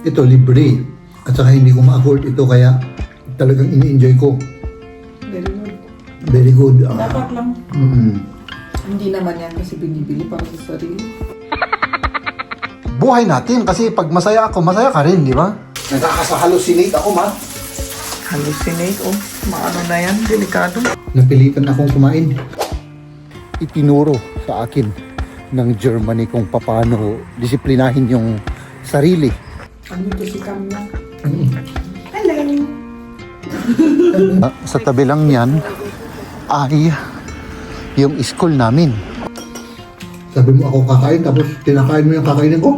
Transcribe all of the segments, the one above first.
ito libre. At saka hindi ko ma-afford ito kaya talagang ini-enjoy ko. Very good. Very good. Dapat lang. Hindi naman yan kasi binibili para sa sarili. Buhay natin kasi pag masaya ako, masaya ka rin, di ba? Nagkakasahalusinate ako, ma. Hallucinate, oh. Maano na yan, delikado. Napilitan akong kumain. Itinuro sa akin ng Germany kung paano disiplinahin yung sarili. Ano ito si Kamla? Hello! Sa tabi lang yan ay yung school namin. Sabi mo ako kakain tapos tinakain mo yung kakainin ko?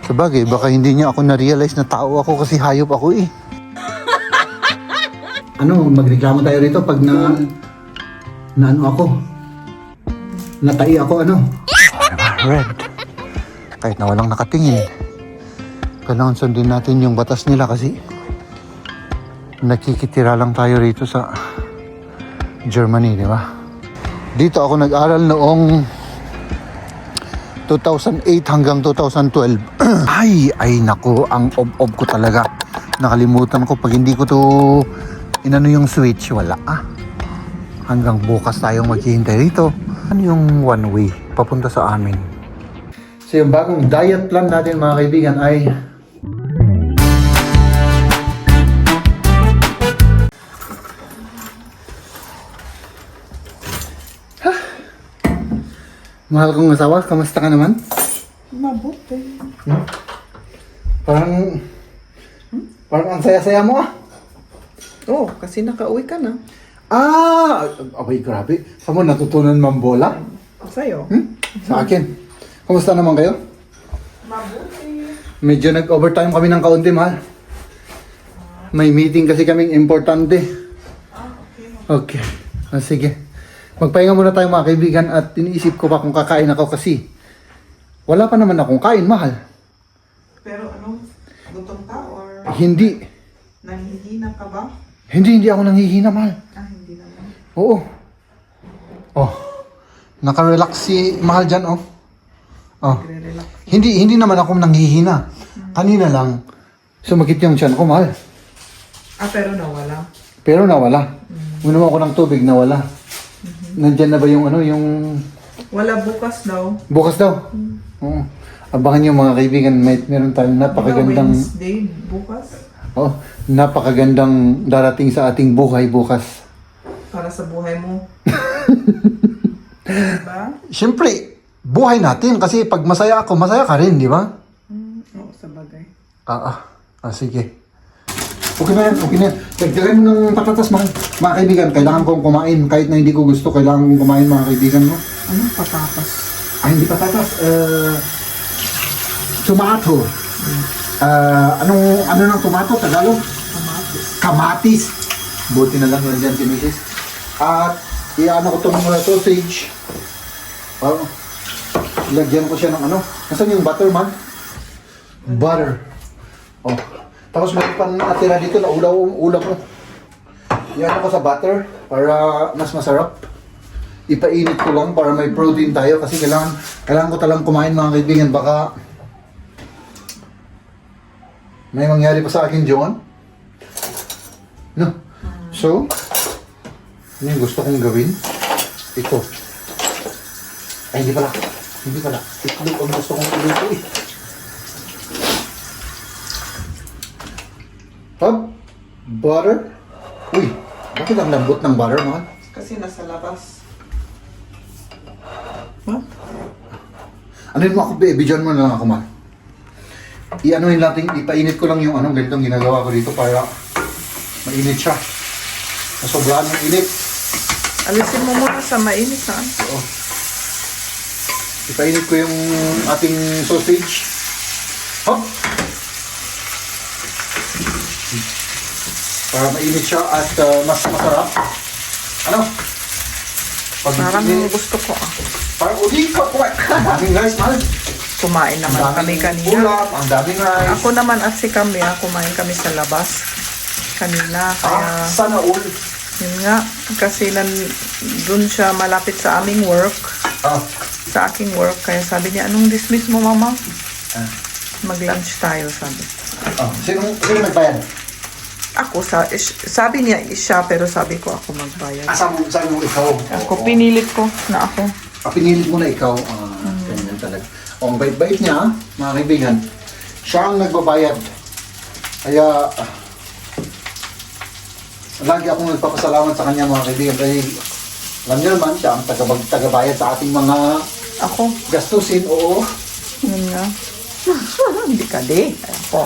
Sabagay, baka hindi niya ako na-realize na tao ako kasi hayop ako eh. Ano, magreklamo tayo rito pag na ano ako? Natai ako ano? Red. Kahit na walang nakatingin. Kailangan sundin natin yung batas nila kasi nakikitira lang tayo rito sa Germany, di ba? Dito ako nag-aral noong 2008 hanggang 2012. ay naku, ang ob-ob ko talaga. Nakalimutan ko pag hindi ko to inano yung switch, wala Hanggang bukas tayong maghihintay rito. Ano yung one way papunta sa amin? So yung bagong diet plan natin mga kaibigan ay mahal kong asawa, kamusta ka naman? Mabuti. Parang ang saya-saya mo Oh, kasi nakauwi ka na. Abay grabe. Saan mo natutunan mambola? Sa'yo? Sa akin. Kamusta naman kayo? Mabuti. Medyo nag-overtime kami ng kaunti, mahal. May meeting kasi kaming importante. Okay. Sige. Magpahinga muna tayo mga kaibigan at iniisip ko pa kung kakain ako kasi wala pa naman akong kain, mahal. Pero ano, gutom ka or Hindi. nanghihina ka ba? Hindi ako nanghihina, mahal. Hindi naman. Oo. Oh. Naka-relax si mahal dyan, oh. Oh. Nagre-relax. Hindi naman ako nanghihina. Kanina lang, sumakit yung tiyan ko, mahal. Pero nawala. Pero nawala. Uminom ako ng tubig, nawala. Nandyan na ba yung ano, yung... Wala bukas daw. Bukas daw? Oo. Abangan niyo mga kaibigan, meron tayong napakagandang... Wednesday, bukas. Oh, napakagandang darating sa ating buhay bukas. Para sa buhay mo. Diba? Siyempre, buhay natin kasi pag masaya ako, masaya ka rin, di ba? Oo, sa bagay. Sige. Okay na yan, okay na yan. Dagdagan mo ng patatas, mga kaibigan. Kailangan kong kumain. Kahit na hindi ko gusto, kailangan kong kumain, mga kaibigan, no? Anong patatas? Hindi patatas. Tomato. Ano ng tomato? Tagalog? Kamatis. Kamatis. Buti na lang yan dyan, si Mrs. At, iano ko itong sausage. Lagyan ko siya ng ano. Nasaan yung butter, man? Butter. Oh. Tapos meron pa natira dito na ulam ko. Iano ko sa butter para mas masarap. Ipainit ko lang para may protein tayo kasi kailangan ko talang kumain mga kaibigan. Baka may mangyari pa sa akin, John. No? So, ano yung gusto kong gawin? Ito. Ay, hindi pala. Itlog ang gusto kong iluto eh. Butter. Uy, bakit ang lambot ng butter, mahal? Kasi nasa labas. Ano yun mo ako, bidyon mo na lang ako, mahal. I-ano yun natin, ipainit ko lang yung ano, ganitong ginagawa ko dito para mainit siya. Nasobrahan ng init. Alisin mo muna sa mainit na. Oo. Ipainit ko yung ating sausage. Hop! Para mainit siya at mas masarap. Ano? Parang gusto ko Parang uli ka po. Ang daming rice, mahal. Kumain naman kami kanina. Ulap, ang daming rice. Ako naman at si Kami, kumain kami sa labas kanina. Kaya, Sana all. yun nga, kasi dun siya malapit sa aming work. sa aking work. Kaya sabi niya, anong dismiss mo, mama? Ah. Mag-lunch tayo, sabi. Oh, sino nagbayad? Ako, sabi niya siya, pero sabi ko ako magbayad. Sabi mo ikaw. Ako, pinilit ko na ako. Pinilit mo na ikaw. Ganyan talaga. Ang bait-bait niya, mga kaibigan. Siya ang nagbabayad. Kaya, lagi akong nagpapasalamat sa kanya, mga kaibigan. Kasi, alam niyo naman, siya ang tagabayad sa ating mga Ako, gastusin. Oo. yun nga. Hindi ka di. Ako.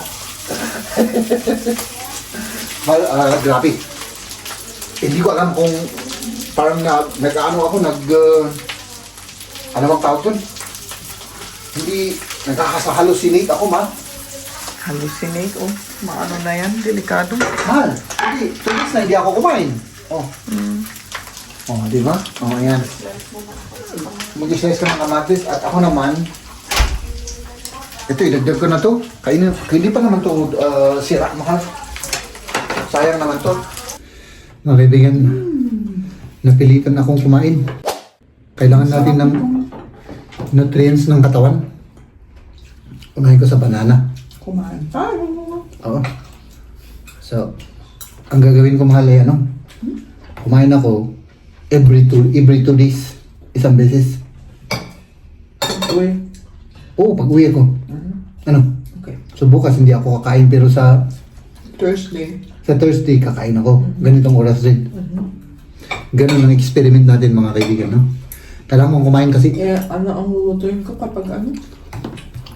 Grabe. Hindi ko alam kung parang nag-ano ako, ano bang tawag dun? Hindi, nagkakasahalusinate ako, ma. Hallucinate, oh. Maano na yan, delikado. Mahal, hindi, 2 weeks na hindi ako kumain. Oh. Oh, di ba? Oh, ayan. Mag-slice ka ng kamatis at ako naman, ito, idagdag ko na to. Kainin, hindi pa naman to sira, mahal. Sayang naman to. Mga kaibigan, napilitan akong kumain. Kailangan natin ng nutrients ng katawan. Kumain ko sa banana. Kumain tayo. Oo. So, ang gagawin ko, mahal, ay ano? Kumain ako every 2 days. Isang beses. Uy. Oo, pag uwi ako. Ano? Okay. So bukas hindi ako kakain, pero sa Thursday. kakain ako. Ganitong oras din. Ganun ang experiment natin, mga kaibigan, no? Kailangan mong kumain kasi Eh, ano ang lulutuin ko kapag ano?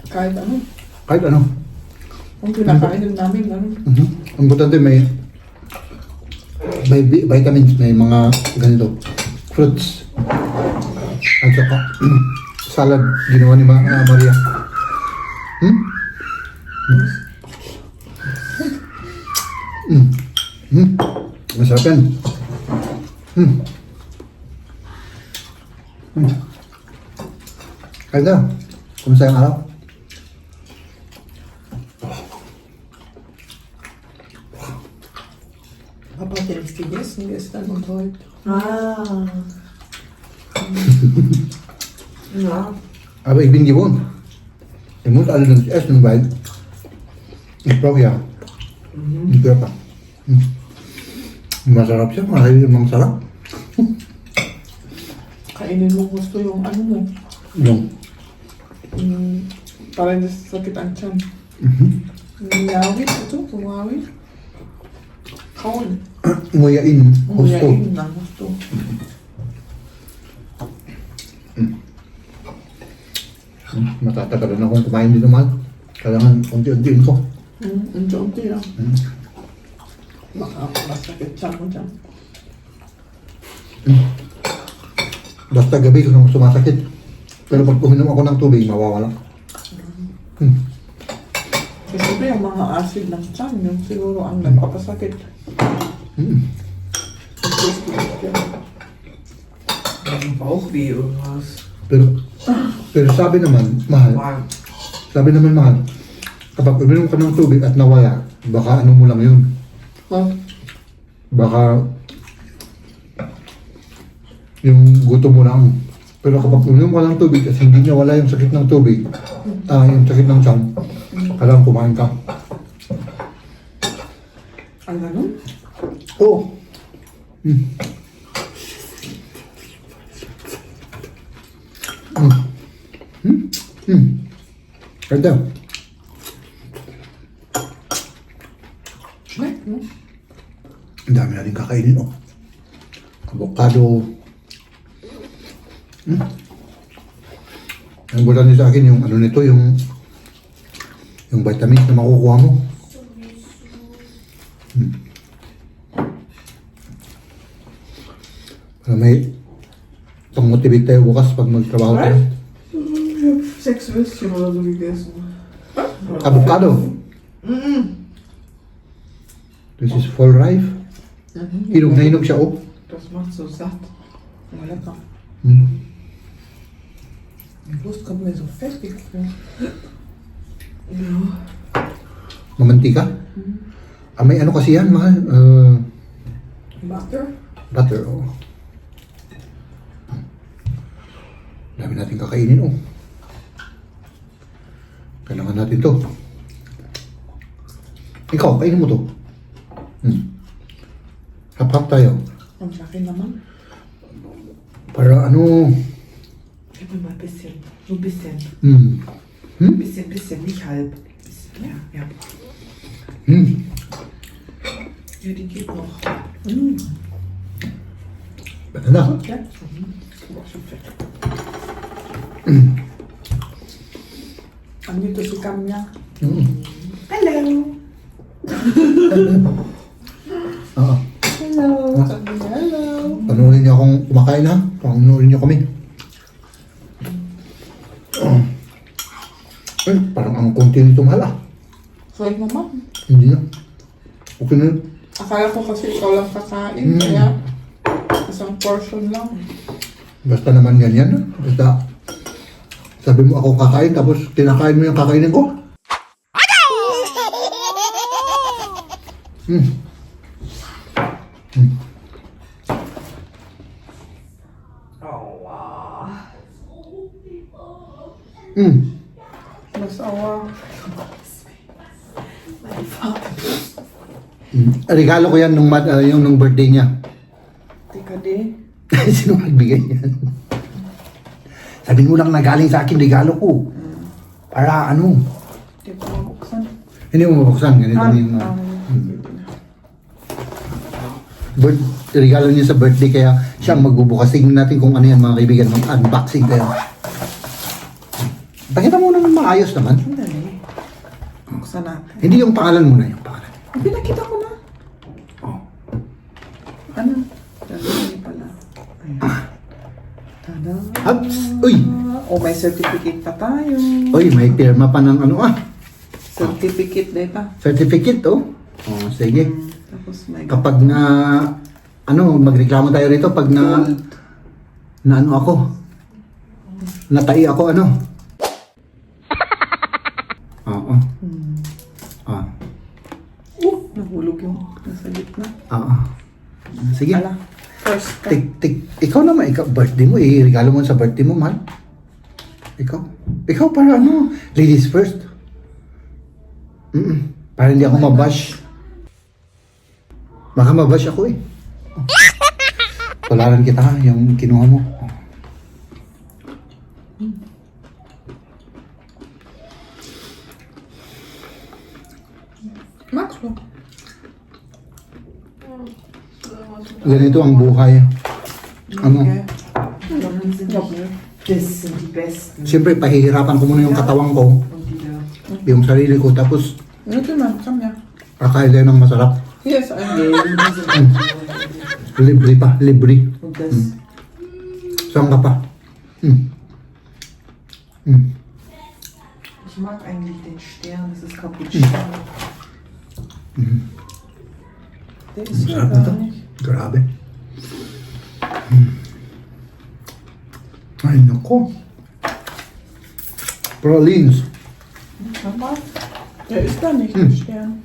Kahit ano. kahit ano. Ang kinakainin namin, ano? Ang importante may vitamins, may mga ganito, fruits. At saka salad ginawa ni Maria. Masarap yan. Kaya na, kumusta yung araw? Papa hat jetzt gegessen gestern und heute. Ah. Ja. Aber ich bin gewohnt. Ich muss alles nicht essen, weil ich brauche ja den Körper. Masarap siya, mga sarap. Kainin mo gusto yung ano mo. Yung, Para hindi sakit ang tiyan. Ngawit ito, tumawit. Kaon. nguyain, gusto. Nguyain na gusto. Matatagalan akong kumain dito, mahal. Kailangan unti-untiin ko. Unti-unti lang. Baka masakit tiyan mo dyan. Basta gabi ko nang sumasakit. Pero pag uminom ako ng tubig, mawawala. Kasi ba yung mga acid ng tiyan, yung siguro ang nagpapasakit. Bauchweh irgendwas. Pero sabi naman, mahal. Warm. Sabi naman, mahal. Kapag uminom ka ng tubig at nawala, baka ano mo lang yun. Baka yung gutom mo lang. Pero kapag uminom ka ng tubig at hindi niya wala yung sakit ng tubig, yung sakit ng tiyan, kailangan kumain ka. Ang ganun? Oo. Ganda. Schmeckt, no? Ang dami na rin kakainin, oh. Avocado. Ang bulan niyo sa akin yung ano nito, yung vitamins na makukuha mo. Para may pang-motivate tayo bukas pag magtrabaho tayo. 6 Würstchen oder so gegessen. Avocado. This is full ripe. Hinog na hinog siya, oh. Das macht so satt. Ja, lecker. Die Wurst kommt mir so fettig vor. Ja. Mamantika. May ano kasi yan, mahal. Butter? Butter, oh. Dami Dami natin kakainin, oh. Kailangan natin to. Ikaw, kainin mo to. Hap-hap tayo. Ang laki naman. Para ano... Gib mir mal ein bisschen. Nur ein bisschen. Hm? Bisschen, nicht halb. Bisschen, ja. Ja, die geht noch. Banana. Ja. Auch schon fertig. Andito si Cam niya. Hello. Oo. Hello. Sabi niya, hello. Panurin niyo akong kumakain, ha? Panurin niyo kami. Ay, parang ang konti nito mahal, ah. Sweet naman. Hindi na. Okay na yun. Akala ko kasi ikaw lang kakain, kaya isang portion lang. Basta naman ganyan, ah. Basta sabi mo ako kakain, tapos tinakain mo yung kakainin ko. Masawa. Regalo ko yan yung nung birthday niya. Tika di. Sino magbigay yan? Sabi mo lang na galing sa akin regalo ko. Para ano? Hindi ko mabuksan. Hindi mo mabuksan. Ganito na yung regalo niya sa birthday, kaya siya ang magbubukas. Tingnan natin kung ano yan, mga kaibigan. Mag-unboxing tayo. Pakita mo naman maayos naman. Sandali. Buksan natin. Hindi yung pangalan muna, yung pangalan. Pinakita ko na. Oh. Ano? Dali pala. Ayan. Tada! Ups! Uy! Oh, may certificate pa tayo. Uy, may pirma pa ng ano Certificate data. certificate, oh. Oh, sige. Tapos may Kapag na, magreklamo tayo rito, pag na ano ako, natai ako, ano. Oo. Ah. Nahulog yung nasa gitna. Oo. Sige. Ala, first ka. Ikaw naman, birthday mo, regalo mo sa birthday mo, mahal. Ikaw para ano, ladies first. Para hindi ako mabash. Baka mabash ako eh. Tularan kita ha, yung kinuha mo. Max mo. Ganito ang buhay. Ano? Okay. Sondern sind das sind die besten. Siyempre, pahihirapan ko muna yung katawan ko, Und die da. yung sarili ko, tapos Ano ito man? Come here. kakain tayo ng masarap. Yes, I'm Nee, die sind Libre pa, libre. Und das. Saan ka pa? Ich mag eigentlich den Stern, das ist Cappuccino. Der ist hier Sarap na to. gar nicht. Grabe. Ay, nako. Pralines. Nochmal. Der ist da nicht, der Stern.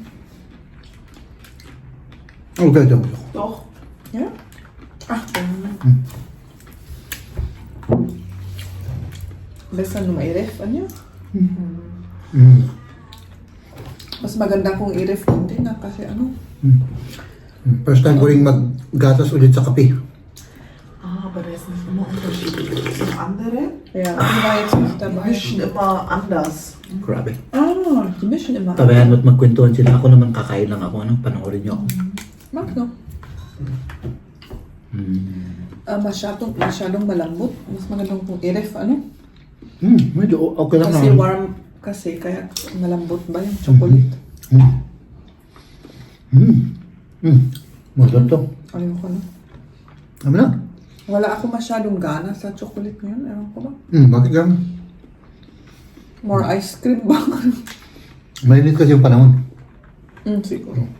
Okay, ito. Doch. Ja? Ach, Besser nung i-ref, ano? Mas maganda kung i-ref din na kasi ano. First time ko rin maggatas ulit sa kape. Ah, aber der ist nicht immer unterschiedlich zum anderen. Ja, die war jetzt nicht Die dabei. mischen immer anders. Grabe. Ah, die mischen immer. Tabayan mo't magkwentuhan sila. Ako naman kakain lang ako. Panoorin niyo ako. Mag no? Masyadong malambot. Mas magandang kung i-ref, ano? Medyo okay lang Kasi naman. warm kasi, kaya malambot ba yung chocolate? Masarap to. Ayoko na. Ano na? Wala ako masyadong gana sa chocolate ngayon. Ewan ko ba? Bakit ganun? More ice cream ba? Mainit kasi yung panahon. Siguro.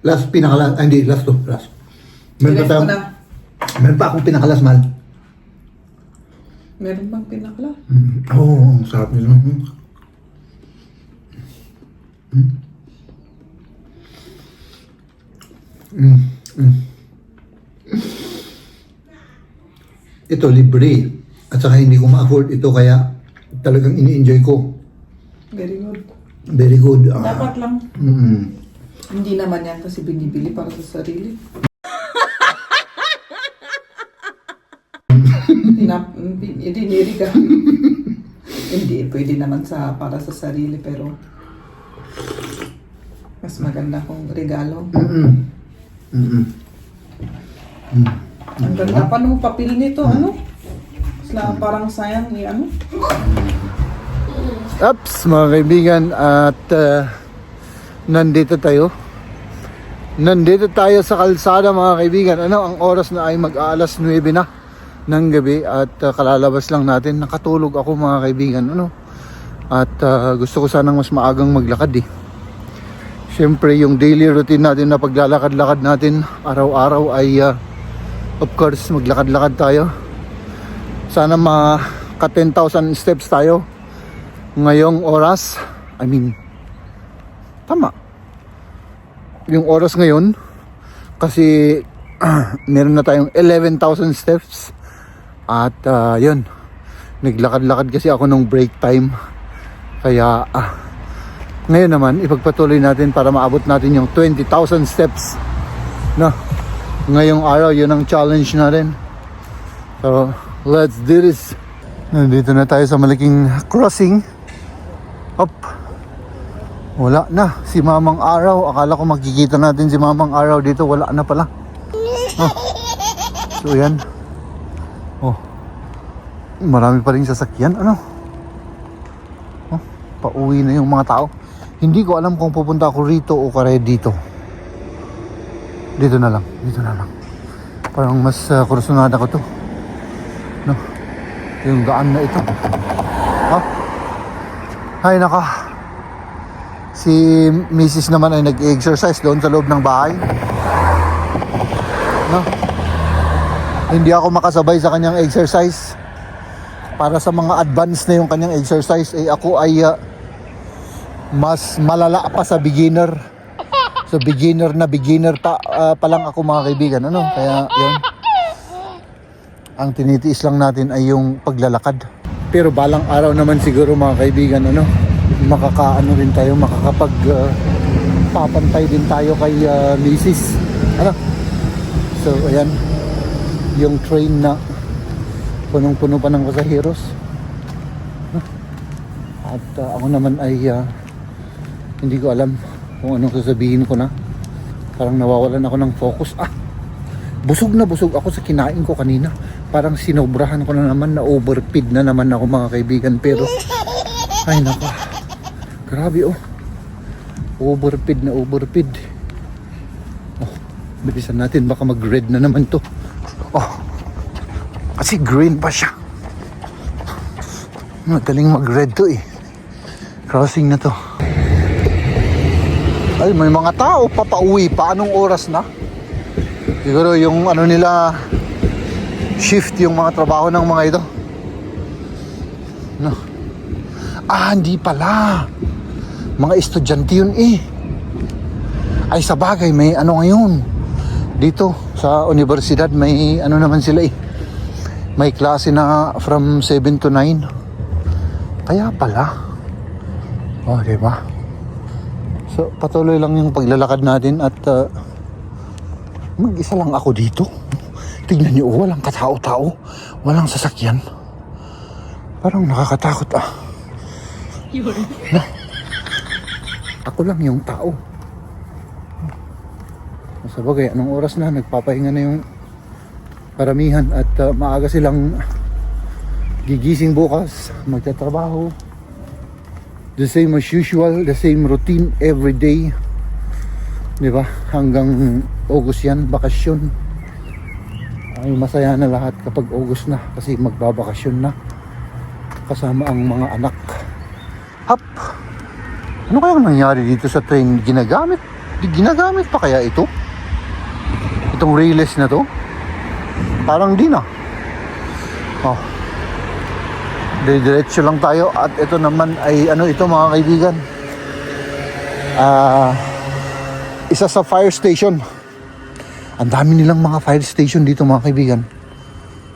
Last pinakalas. Hindi, last to. Last. Meron I-ref pa, ko na. meron pa akong pinakalas, mahal. Meron bang pinakla? Oo, ang sarap nito. ito libre. At saka hindi ko ma-afford ito kaya talagang ini-enjoy ko. Very good. Very good. Dapat lang. Mm-mm. Hindi naman yan kasi binibili para sa sarili. Diniri ka. Hindi, pwede naman para sa sarili pero mas maganda kung regalo. Mm-mm. Mm-mm. Ang ganda pa nung papel nito, ano? Parang sayang ano? Ups, mga kaibigan, at nandito tayo. Nandito tayo sa kalsada, mga kaibigan. Ano, ang oras na ay mag-aalas 9 na ng gabi at kalalabas lang natin. Nakatulog ako, mga kaibigan. Ano? At gusto ko sanang mas maagang maglakad eh. Siyempre, yung daily routine natin na paglalakad-lakad natin araw-araw ay of course, maglakad-lakad tayo. Sana maka 10,000 steps tayo ngayong oras. I mean, tama. Yung oras ngayon, kasi meron na tayong 11,000 steps. At yun, naglakad-lakad kasi ako nung break time. Kaya ngayon naman, ipagpatuloy natin para maabot natin yung 20,000 steps. No? Ngayong araw, yun ang challenge natin. So, let's do this. Nandito na tayo sa malaking crossing. Up. Wala na. Si Mamang Araw. Akala ko makikita natin si Mamang Araw dito. Wala na pala. Oh. So, yan. Oh. Marami pa rin sasakyan. Ano? Oh. Pauwi na yung mga tao. Hindi ko alam kung pupunta ako rito o kare dito. Dito na lang. Dito na lang. Parang mas kursunada ko to. No? Yung daan na ito. Oh. Ay naka. Si Mrs. naman ay nag-exercise doon sa loob ng bahay. No? Hindi ako makasabay sa kanyang exercise. Para sa mga advanced na yung kanyang exercise, eh ako ay mas malala pa sa beginner. So beginner pa lang ako, mga kaibigan. Ano? Kaya yun. Ang tinitiis lang natin ay yung paglalakad. Pero balang araw naman siguro, mga kaibigan, ano, makakaano rin tayo, makakapag papantay din tayo kay Mrs. Ano? So ayan, yung train na punong-puno pa ng pasaheros. At ako naman ay hindi ko alam kung anong sasabihin ko na. Parang nawawalan ako ng focus. Busog na busog ako sa kinain ko kanina. Parang sinobrahan ko na naman, na overfeed na naman ako, mga kaibigan. Pero ay nako, grabe oh. Overfeed na overfeed. Oh, bilisan natin, baka mag-red na naman to. Oh, kasi green pa siya. Madaling mag-red to eh. Crossing na to. Ay, may mga tao papauwi pa. Anong oras na? Siguro yung ano nila, shift yung mga trabaho ng mga ito. No. Hindi pala. Mga estudyante yun eh. Ay, sa bagay, may ano ngayon. Dito sa universidad, may ano naman sila eh. May klase na from 7 to 9. Kaya pala. Oh, diba? So, patuloy lang yung paglalakad natin at mag-isa lang ako dito. Tignan niyo, walang katao-tao, walang sasakyan. Parang nakakatakot Na, ako lang yung tao. Sa bagay, anong oras na? Nagpapahinga na yung karamihan at maaga silang gigising bukas, magtatrabaho. The same as usual, the same routine every day. Diba? Hanggang August yan, bakasyon. Ay masaya na lahat kapag August na kasi magbabakasyon na kasama ang mga anak. Hap! Ano kaya nangyari dito sa train? Ginagamit pa kaya ito? Itong railless na to? Parang di na. Oh. Diretso lang tayo at ito naman ay ano ito, mga kaibigan, isa sa fire station. Ang dami nilang mga fire station dito, mga kaibigan.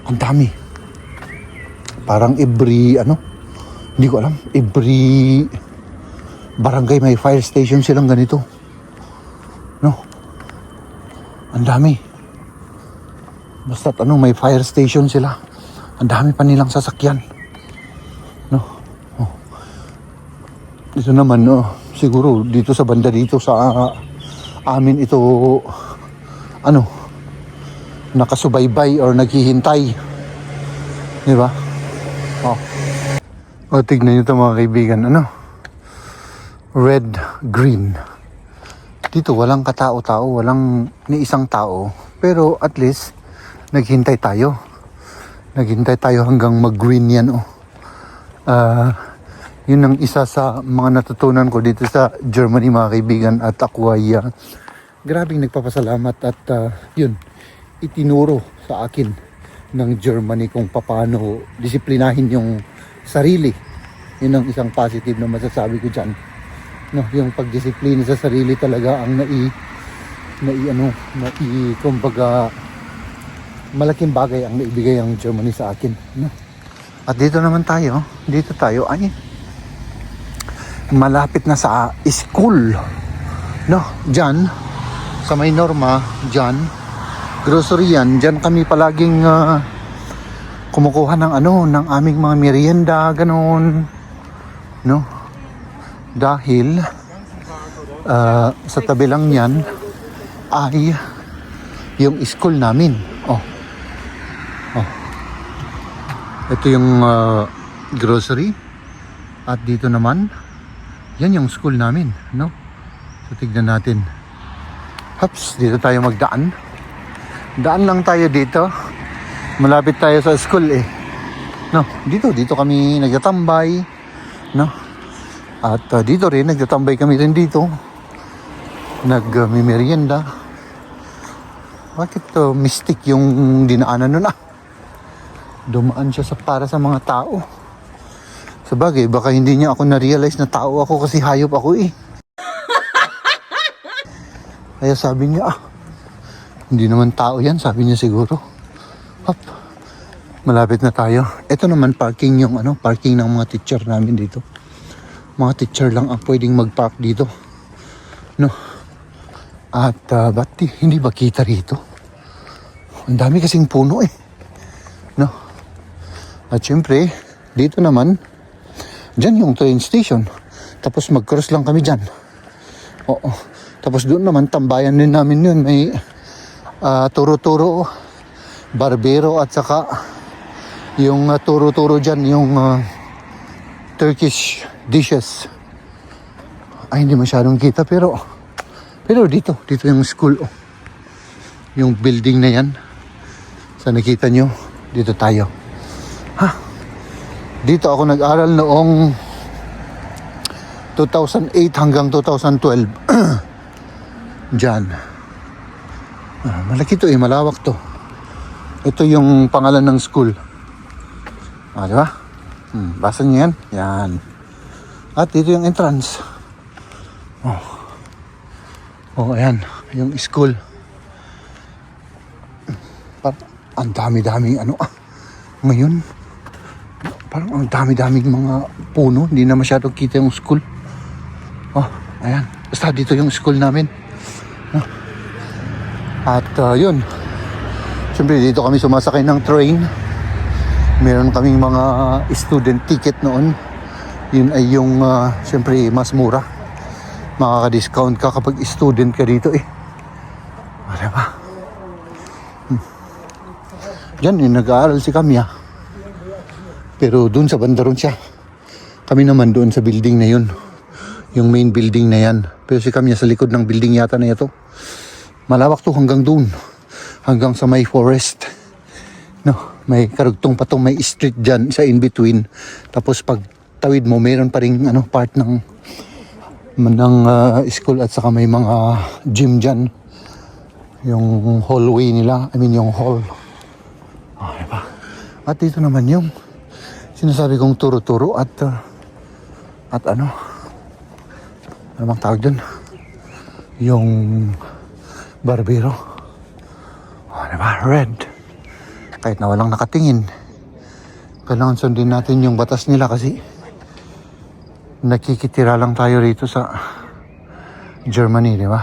Ang dami. Parang every, hindi ko alam, every barangay may fire station silang ganito. No? Ang dami. Basta't may fire station sila. Ang dami pa nilang sasakyan. No? Oh. Ito naman, siguro dito sa banda dito sa amin ito, nakasubaybay or naghihintay. Di ba? Oh. O, tignan nyo ito mga kaibigan. Red, green. Dito walang katao-tao, walang ni isang tao. Pero at least, naghintay tayo. Naghintay tayo hanggang mag-green yan. Yun ang isa sa mga natutunan ko dito sa Germany mga kaibigan. At ako ay grabing nagpapasalamat at yun, itinuro sa akin ng Germany kung paano disiplinahin yung sarili. Yun ang isang positive na masasabi ko dyan. No, yung pagdisiplina sa sarili talaga ang kumbaga, malaking bagay ang naibigay ang Germany sa akin. No? At dito naman tayo, ay malapit na sa school. No, dyan, sa may Norma, dyan, grocery yan, dyan kami palaging kumukuha ng ng aming mga merienda, ganoon. No? Dahil sa tabi lang yan ay yung school namin. Ito yung grocery. At dito naman, yan yung school namin, no? So tignan natin. Hops, dito tayo magdaan. Daan lang tayo dito. Malapit tayo sa school eh. No, dito kami nagtatambay, no? At dito rin nagtatambay kami rin dito. Nagmimerienda. Bakit mystic yung dinaanan nun Dumaan siya para sa mga tao. Sabagay, baka hindi niya ako na-realize na tao ako kasi hayop ako eh. Kaya sabi niya, hindi naman tao yan, sabi niya siguro. Hop, malapit na tayo. Ito naman parking yung parking ng mga teacher namin dito. Mga teacher lang ang pwedeng mag-park dito. No. At ba't hindi ba kita rito? Ang dami kasing puno eh. No. At syempre, dito naman, dyan yung train station. Tapos mag-cross lang kami dyan. Oo. Tapos doon naman, tambayan din namin yun. May turo-turo, barbero at saka yung turo-turo dyan, yung Turkish dishes. Ay, hindi masyadong kita pero dito yung school. Yung building na yan. Sa nakita nyo, dito tayo. Dito ako nag-aral noong 2008 hanggang 2012. Diyan. Malaki to malawak to. Ito yung pangalan ng school. Di ba? Basa niyo yan? Yan. At dito yung entrance. Ayan. Yung school. Ang dami-daming ngayon, parang ang dami-daming mga puno. Hindi na masyadong kita yung school. Ayan. Basta dito yung school namin. At yun. Siyempre dito kami sumasakay ng train. Meron kaming mga student ticket noon. Yun ay yung siyempre mas mura. Makaka-discount ka kapag student ka dito eh. Diba? Diyan yung nag-aaral si Kamya. Pero doon sa banda ron siya. Kami naman doon sa building na yun. Yung main building na yan. Pero si Kamya sa likod ng building yata na ito. Malawak to hanggang doon. Hanggang sa may forest. No, may karugtong pa tong may street dyan sa in-between. Tapos pag tawid mo, mayroon pa rin part ng school at saka may mga gym dyan. Yung hallway nila. yung hall. Diba? At dito naman yung sinasabi kong turo-turo at ano bang tawag dun? Yung barbero. Diba? Red. Kahit na walang nakatingin, Kailangan sundin natin yung batas nila kasi nakikitira lang tayo rito sa Germany, di ba?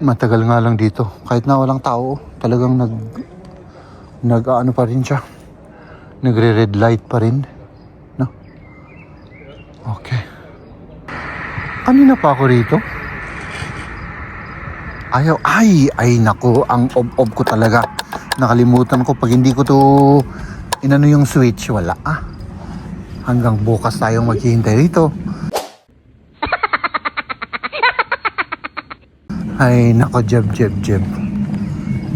Matagal nga lang dito. Kahit na walang tao, talagang nag-ano pa rin siya. Nagre-red light pa rin. No? Okay. Kanina pa ako rito. Ay naku, ang ob ko talaga. Nakalimutan ko pag hindi ko to inano yung switch, wala hanggang bukas tayong maghihintay rito. Ay nako, jeb.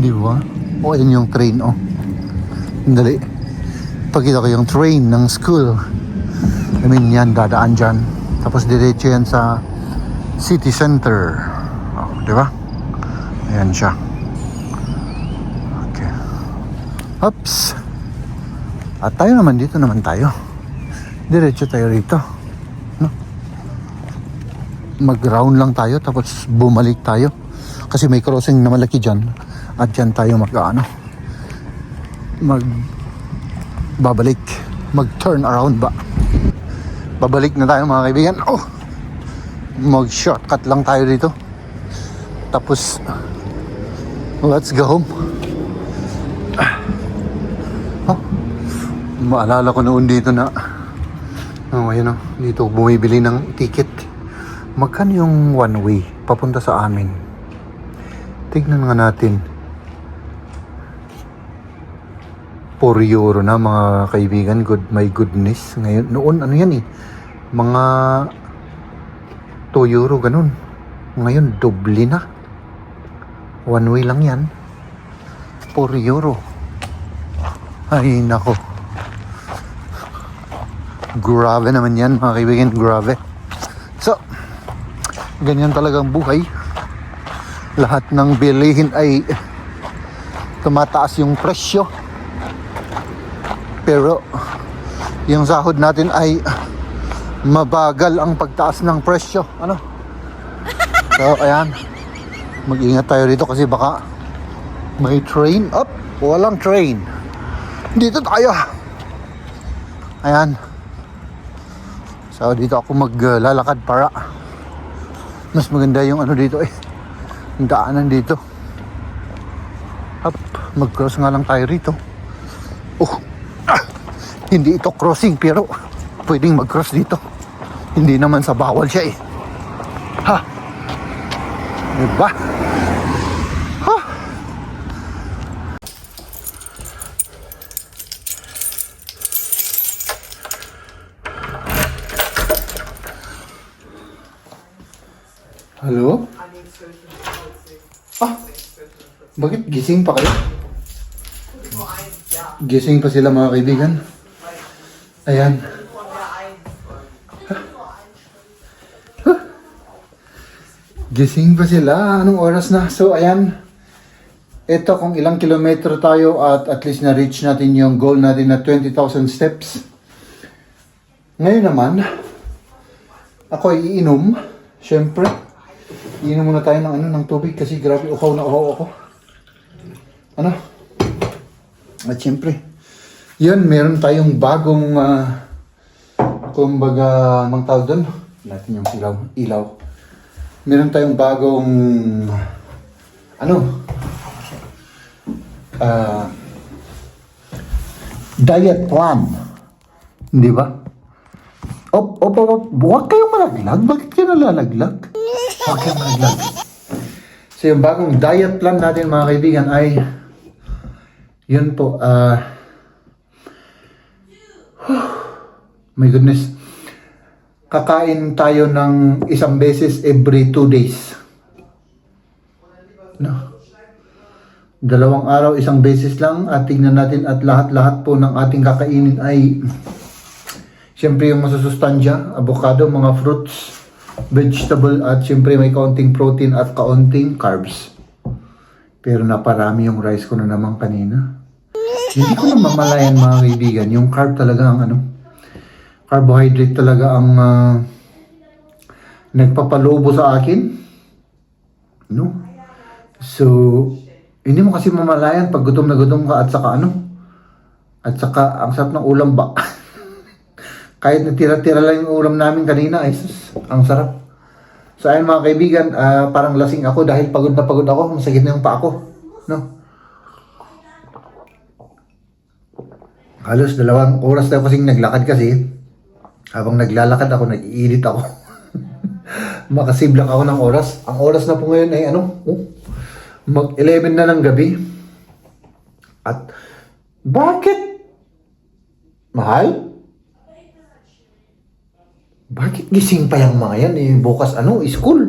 Di ba? O yun yung train, oh. Dali. Pagkita ko yung train ng school. I mean yan, dadaan dyan. Tapos diretso yan sa city center. Oh, di ba? Ayan siya. Okay. Oops. At tayo naman, dito naman tayo. Diretso tayo rito. No? Mag-round lang tayo, tapos bumalik tayo. Kasi may crossing na malaki dyan. At dyan tayo babalik. Mag-turn around ba? Babalik na tayo mga kaibigan. Oh! Mag-shortcut lang tayo dito. Tapos let's go home. Oh, maalala ko noon dito na ayun, dito bumibili ng ticket. Magkano yung one way papunta sa amin? Tignan nga natin. 4 euro na mga kaibigan. My goodness. Ngayon, noon ano yan mga 2 euro ganun. Ngayon doble na. One way lang yan. 4 euro. Ay nako. Grabe naman yan mga kaibigan. Grabe. So, ganyan talagang buhay. Lahat ng bilihin ay tumataas yung presyo. Pero yung sahod natin ay mabagal ang pagtaas ng presyo. Ano? So, ayan. Mag-ingat tayo dito kasi baka may train. Up! Walang train. Dito tayo. Ayan. So, dito ako maglalakad para mas maganda yung ano dito yung daanan dito. Up! Mag-cross nga lang tayo rito. Oh! Hindi ito crossing pero pwedeng mag-cross dito. Hindi naman sa bawal siya Ha! Diba? Ha! Hello? Bakit gising pa kayo? Gising pa sila mga kaibigan. Ayan. Gising pa sila. Anong oras na? So, ayan. Ito kung ilang kilometro tayo at least na-reach natin yung goal natin na 20,000 steps. Ngayon naman, ako ay iinom. Siyempre, iinom muna tayo ng tubig kasi grabe uhaw na uhaw ako. Ano? At siyempre, yun, meron tayong bagong, kumbaga, mang tawag doon. Natin yung ilaw. Meron tayong bagong diet plan. Di ba? Huwag kayong malaglag. Bakit kayo nalalaglag? Huwag kayong malaglag. So yung bagong diet plan natin mga kaibigan ay yun po. My goodness. Kakain tayo ng isang beses every 2 days. No. 2 araw, isang beses lang. At tingnan natin at lahat-lahat po ng ating kakainin ay siyempre yung masusustansya, avocado, mga fruits, vegetable, at siyempre may kaunting protein at kaunting carbs. Pero naparami yung rice ko na naman kanina. Hindi ko na mamalayan mga kaibigan. Yung carb talaga ang carbohydrate talaga ang nagpapalobo sa akin. No? So, hindi mo kasi mamalayan pag gutom na gutom ka at saka At saka, ang sarap ng ulam ba? Kahit natira-tira lang yung ulam namin kanina, ay sus, ang sarap. So ayun mga kaibigan, parang lasing ako dahil pagod na pagod ako. Masakit na yung paa ko. No? Halos 2 oras na kasing naglakad kasi. Habang naglalakad ako, nag-iinit ako. Makasave lang ako ng oras. Ang oras na po ngayon ay mag-11 na ng gabi. At bakit? Mahal? Bakit gising pa yung mga yan? Bukas school.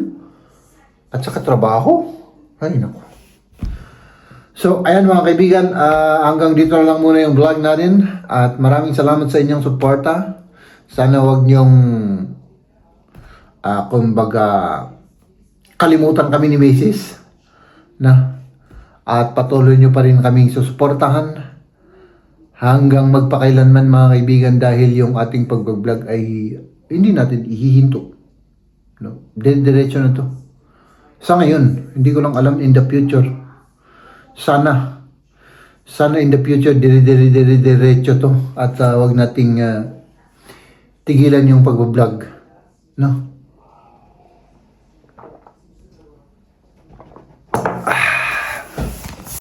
At saka trabaho. Ay, naku. So, ayan mga kaibigan, hanggang dito na lang muna yung vlog natin. At maraming salamat sa inyong suporta. Sana wag niyong, kumbaga, kalimutan kami ni Macy's. Na? At patuloy niyo pa rin kaming susuportahan hanggang magpakailanman mga kaibigan dahil yung ating pag-vlog ay hindi natin ihihinto. No? Diretso na to. Sa ngayon, hindi ko lang alam in the future. Sana in the future, diretso to. At wag nating tigilan yung pag-vlog. No?